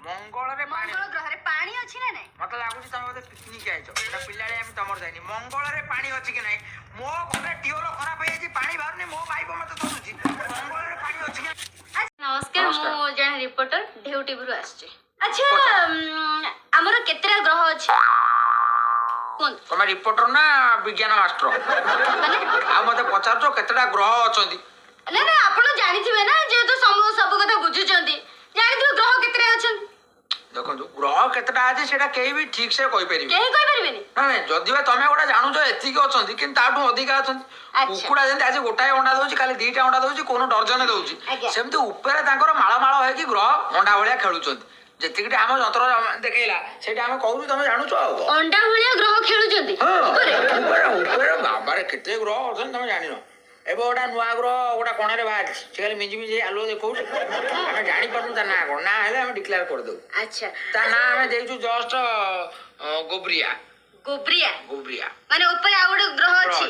मंगल रे पानी मंगल ग्रह रे पानी अछि ना नहीं मत लागुची तमे बोधे पिकनिक आइछ एटा पिल्लाडे हम तमर जाइनी मंगल रे पानी अछि कि नहीं मो घरे टियोल खराब हे जी पानी बाहरनी मो पाइप मते तोडुची मंगल रे पानी अछि कि नमस्कार मु जन रिपोर्टर ढेउ टीवी रु आछे अच्छा हमर केतरा ग्रह अछि कोन तमे रिपोर्टर ना विज्ञान मास्टर आ मते पचारछो केतरा ग्रह अछंती ना ना आपण जानिथिबे ना जे तो समूह सब कथा बुझुचंती जानिथिबे ग्रह केतरा अछन देखो ग्रह केतटा अछि सेटा केही भी ठीक से कहि परिबे केही कहि परिबेनी ना ना जदि बा तमे गोटा जानुछो एतिक अछंती किन ताठू अधिक अछंती कुकुडा जंती आज गोटाए अंडा दउची काली दीटा अंडा दउची कोनो डर्जन दउची सेमती ऊपर तांकर माळ माळ होय कि ग्रह अंडा भलिया खेलुचंती जेतिकटे हम जंत्र देखेला सेटा हम कहू तमे जानुछो अंडा भलिया ग्रह खेलुचंती ऊपर बाबारे केते ग्रह अछन तमे जानिनो एबो ओटा नुआ ग्रह ओटा कोणे रे बाहर से खाली मिंजी मिंजी आलो देखौ हम जानि परनु ता ना कोन ना हेले हम डिक्लेयर कर दउ अच्छा ता ना हम देइछु जस्ट गोब्रिया गोब्रिया गोब्रिया माने ऊपर आ गोटे ग्रह अछि